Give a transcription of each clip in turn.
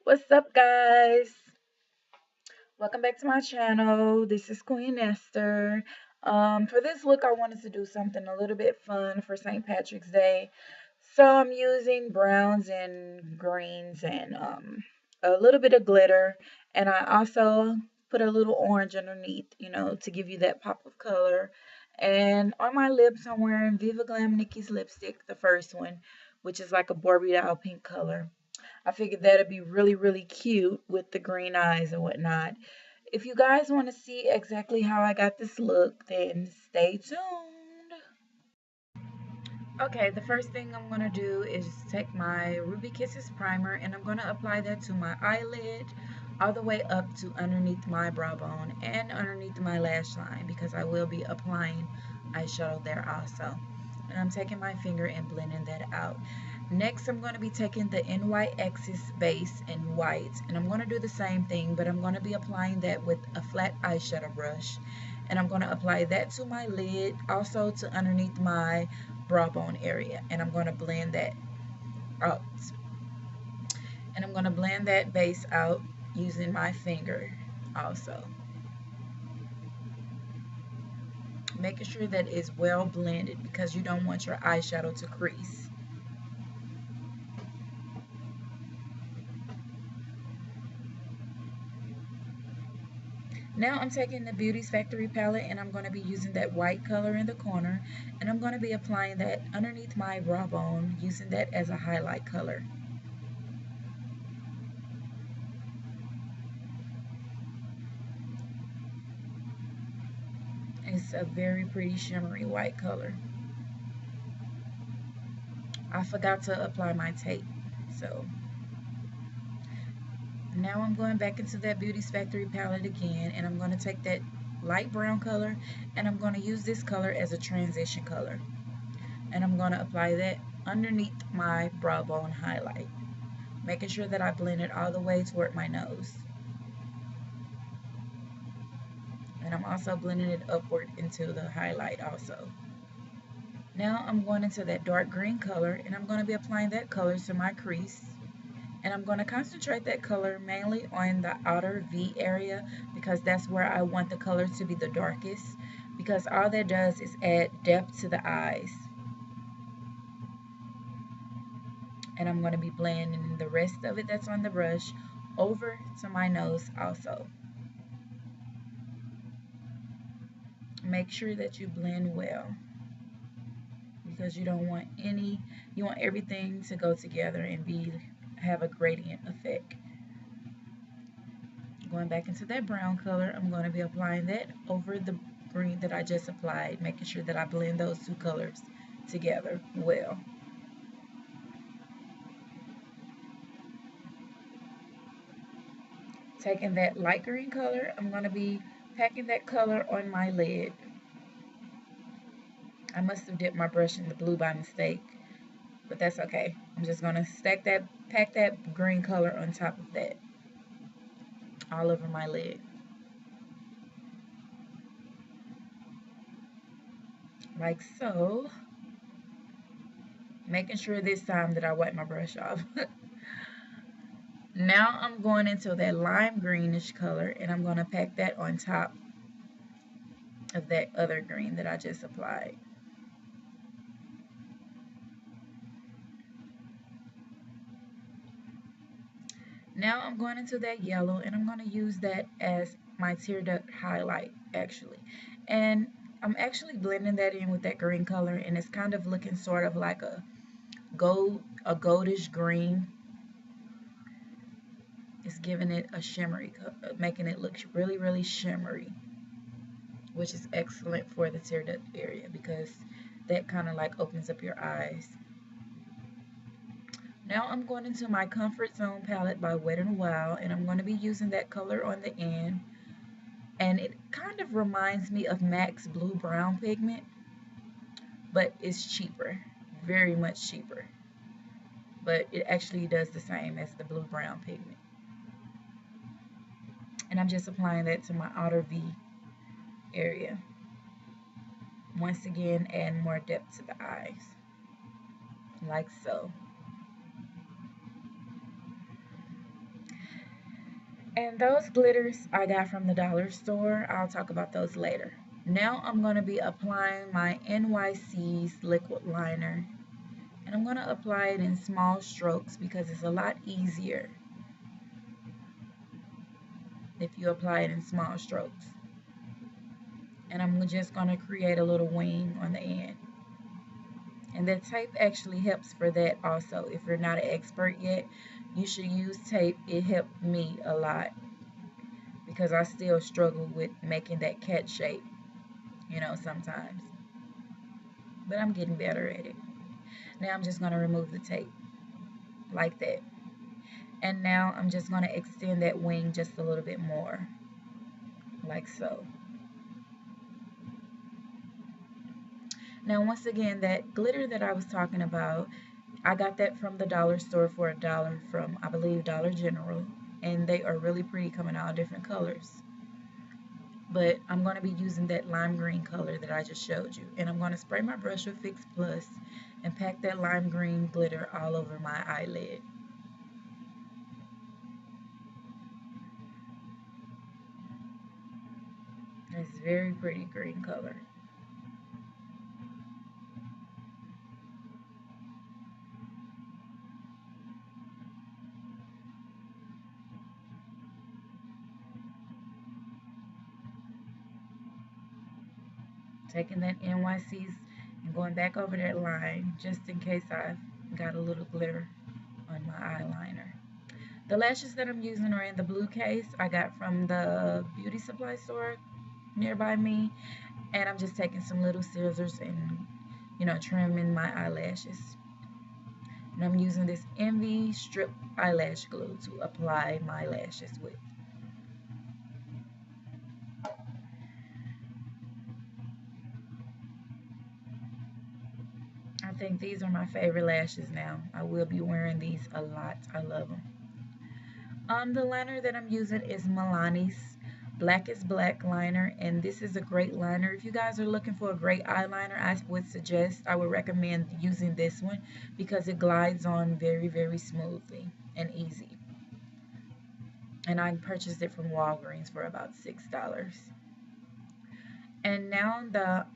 What's up, guys? Welcome back to my channel. This is Queen Esther. For this look, I wanted to do something a little bit fun for St. Patrick's Day. So I'm using browns and greens and a little bit of glitter. And I also put a little orange underneath, to give you that pop of color. And on my lips, I'm wearing Viva Glam Nikki's lipstick, the first one, which is like a Barbie doll pink color. I figured that'd be really, really cute with the green eyes and whatnot. If you guys want to see exactly how I got this look, then stay tuned. Okay, the first thing I'm going to do is take my Ruby Kisses primer and I'm going to apply that to my eyelid all the way up to underneath my brow bone and underneath my lash line because I will be applying eyeshadow there also. And I'm taking my finger and blending that out. Next, I'm going to be taking the NYX's base in white and I'm going to do the same thing, but I'm going to be applying that with a flat eyeshadow brush. And I'm going to apply that to my lid, also to underneath my brow bone area, and I'm going to blend that out. And I'm going to blend that base out using my finger also. Making sure that it's well blended because you don't want your eyeshadow to crease. Now I'm taking the Beauty's Factory palette and I'm going to be using that white color in the corner and I'm going to be applying that underneath my brow bone using that as a highlight color. It's a very pretty shimmery white color. I forgot to apply my tape, so now I'm going back into that Beauty's Factory palette again and I'm going to take that light brown color and I'm going to use this color as a transition color and I'm going to apply that underneath my brow bone highlight, making sure that I blend it all the way toward my nose. And I'm also blending it upward into the highlight also. Now I'm going into that dark green color and I'm going to be applying that color to my crease. And I'm going to concentrate that color mainly on the outer V area because that's where I want the color to be the darkest, because all that does is add depth to the eyes. And I'm going to be blending the rest of it that's on the brush over to my nose also. Make sure that you blend well because you don't want you want everything to go together and have a gradient effect. Going back into that brown color, I'm going to be applying that over the green that I just applied, making sure that I blend those two colors together well. Taking that light green color, I'm going to be packing that color on my lid. I must have dipped my brush in the blue by mistake, but that's okay. I'm just going to pack that green color on top of that, all over my lid. Like so. Making sure this time that I wipe my brush off. Now I'm going into that lime greenish color and I'm going to pack that on top of that other green that I just applied. Now I'm going into that yellow and I'm going to use that as my tear duct highlight actually. And I'm actually blending that in with that green color and it's kind of looking sort of like a goldish green. It's giving it a shimmery, making it look really, really shimmery, which is excellent for the tear duct area because that kind of like opens up your eyes. Now I'm going into my Comfort Zone palette by Wet n Wild and I'm going to be using that color on the end, and it kind of reminds me of MAC's Blue Brown pigment, but it's cheaper, very much cheaper, but it actually does the same as the Blue Brown pigment. And I'm just applying that to my outer V area. Once again, add more depth to the eyes, like so. And those glitters I got from the dollar store. I'll talk about those later. Now I'm going to be applying my NYC's liquid liner. And I'm going to apply it in small strokes because it's a lot easier if you apply it in small strokes. And I'm just going to create a little wing on the end. And the tape actually helps for that also. If you're not an expert yet, you should use tape. It helped me a lot because I still struggle with making that cat shape, sometimes. But I'm getting better at it. Now I'm just going to remove the tape like that. And now I'm just going to extend that wing just a little bit more, like so. Now once again, that glitter that I was talking about, I got that from the dollar store for $1 from, I believe, Dollar General. And they are really pretty, coming out different colors. But I'm going to be using that lime green color that I just showed you. And I'm going to spray my brush with Fix Plus and pack that lime green glitter all over my eyelid. It's very pretty green color. Taking that NYC's and going back over that line just in case I've got a little glitter on my eyeliner. The lashes that I'm using are in the blue case I got from the beauty supply store nearby me, and I'm just taking some little scissors and trimming my eyelashes. And I'm using this Envy strip eyelash glue to apply my lashes with. I think these are my favorite lashes now. I will be wearing these a lot. I love them. The liner that I'm using is Milani's Black is Black liner, and this is a great liner. If you guys are looking for a great eyeliner, I would recommend using this one because it glides on very, very smoothly and easy. And I purchased it from Walgreens for about $6. And now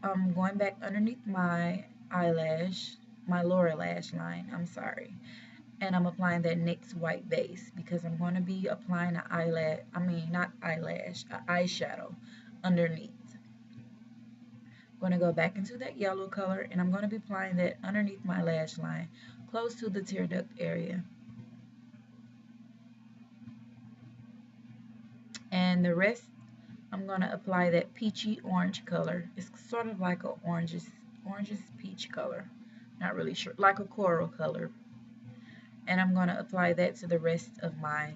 I'm going back underneath my eyelash, my lower lash line, I'm sorry. And I'm applying that NYX white base because I'm going to be applying an eyeshadow underneath. I'm going to go back into that yellow color and I'm going to be applying that underneath my lash line, close to the tear duct area. And the rest, I'm going to apply that peachy orange color. It's sort of like a oranges peach color. Not really sure, like a coral color. And I'm going to apply that to the rest of my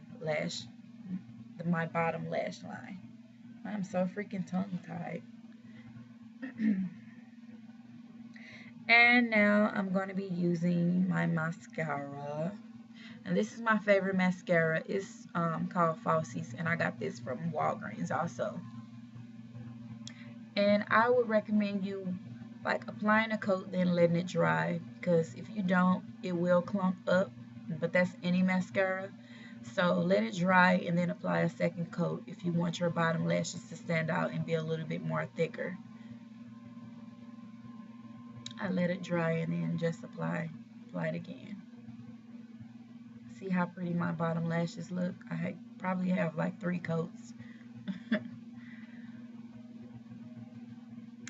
my bottom lash line. I'm so freaking tongue-tied. And now I'm going to be using my mascara. And this is my favorite mascara. It's called Falsies, and I got this from Walgreens also. And I would recommend you applying a coat then letting it dry, because if you don't, it will clump up. But that's any mascara. So let it dry and then apply a second coat if you want your bottom lashes to stand out and be a little bit more thicker. I let it dry and then just apply it again. See how pretty my bottom lashes look? I probably have like 3 coats.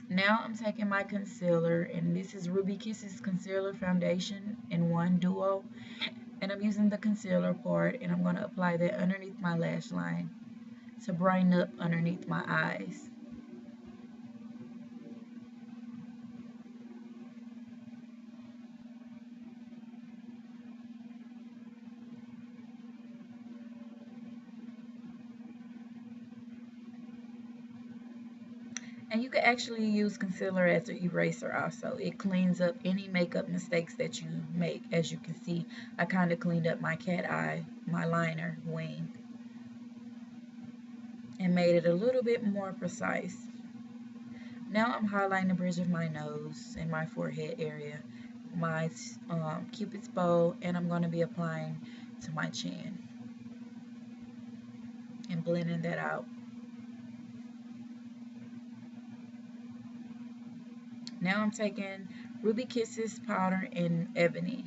Now I'm taking my concealer, and this is Ruby Kisses Concealer Foundation in 1 Duo. And I'm using the concealer part, and I'm going to apply that underneath my lash line to brighten up underneath my eyes. And you can actually use concealer as an eraser also. It cleans up any makeup mistakes that you make. As you can see, I kind of cleaned up my cat eye, my liner wing, and made it a little bit more precise. Now I'm highlighting the bridge of my nose and my forehead area, my Cupid's bow, and I'm going to be applying to my chin. and blending that out. Now I'm taking Ruby Kisses powder in Ebony,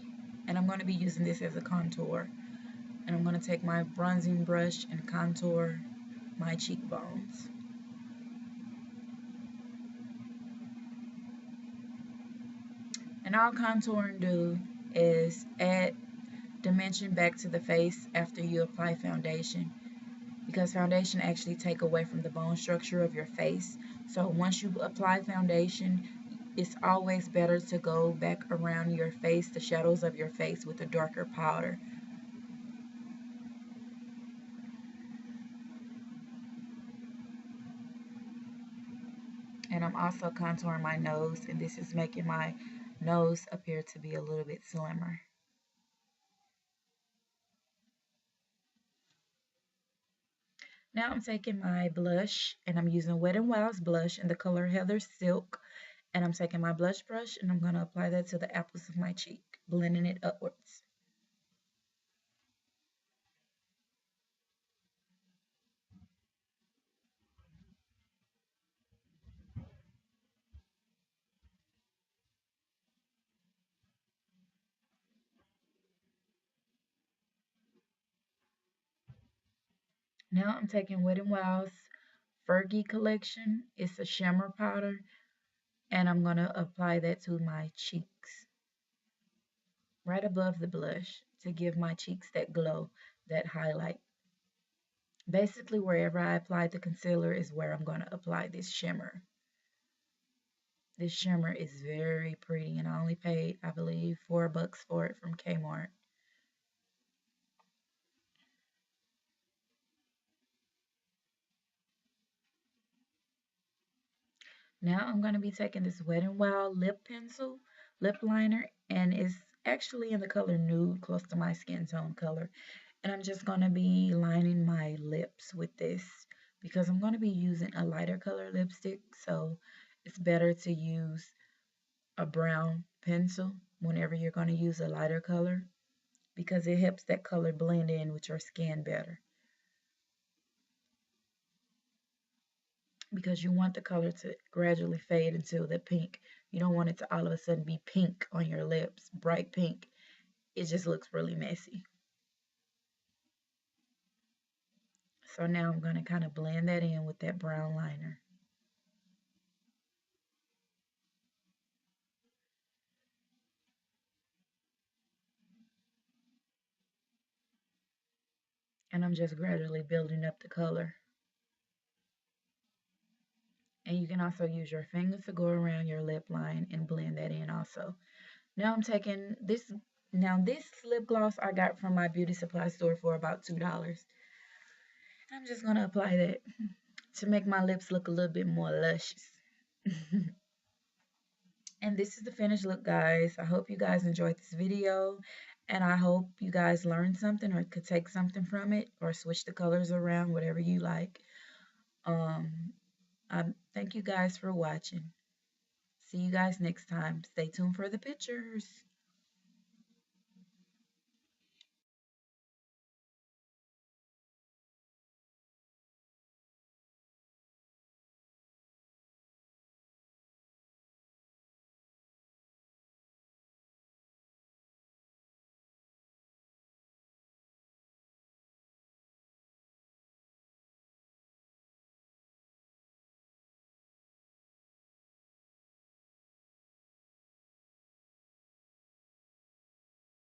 and I'm going to be using this as a contour. And I'm going to take my bronzing brush and contour my cheekbones. And all contouring do is add dimension back to the face after you apply foundation, because foundation actually take away from the bone structure of your face. So once you apply foundation, it's always better to go back around your face, the shadows of your face, with a darker powder. And I'm also contouring my nose, and this is making my nose appear to be a little bit slimmer. Now I'm taking my blush, and I'm using Wet n Wild's blush in the color Heather Silk. And I'm taking my blush brush, and I'm going to apply that to the apples of my cheek, blending it upwards. Now I'm taking Wet n Wild's Fergie collection. It's a shimmer powder, and I'm going to apply that to my cheeks, right above the blush, to give my cheeks that glow, that highlight. Basically, wherever I applied the concealer is where I'm going to apply this shimmer. This shimmer is very pretty, and I only paid, I believe, $4 for it from Kmart. Now I'm going to be taking this Wet n Wild lip pencil, lip liner, and it's actually in the color nude, close to my skin tone color. And I'm just going to be lining my lips with this because I'm going to be using a lighter color lipstick, so it's better to use a brown pencil whenever you're going to use a lighter color, because it helps that color blend in with your skin better. Because you want the color to gradually fade into the pink. You don't want it to all of a sudden be pink on your lips, bright pink. It just looks really messy. So now I'm going to kind of blend that in with that brown liner. And I'm just gradually building up the color. And you can also use your fingers to go around your lip line and blend that in also. Now I'm taking this, now this lip gloss I got from my beauty supply store for about $2. I'm just going to apply that to make my lips look a little bit more luscious. And this is the finished look, guys. I hope you guys enjoyed this video, and I hope you guys learned something or could take something from it, or switch the colors around, whatever you like. Um, I thank you guys for watching. See you guys next time. Stay tuned for the pictures.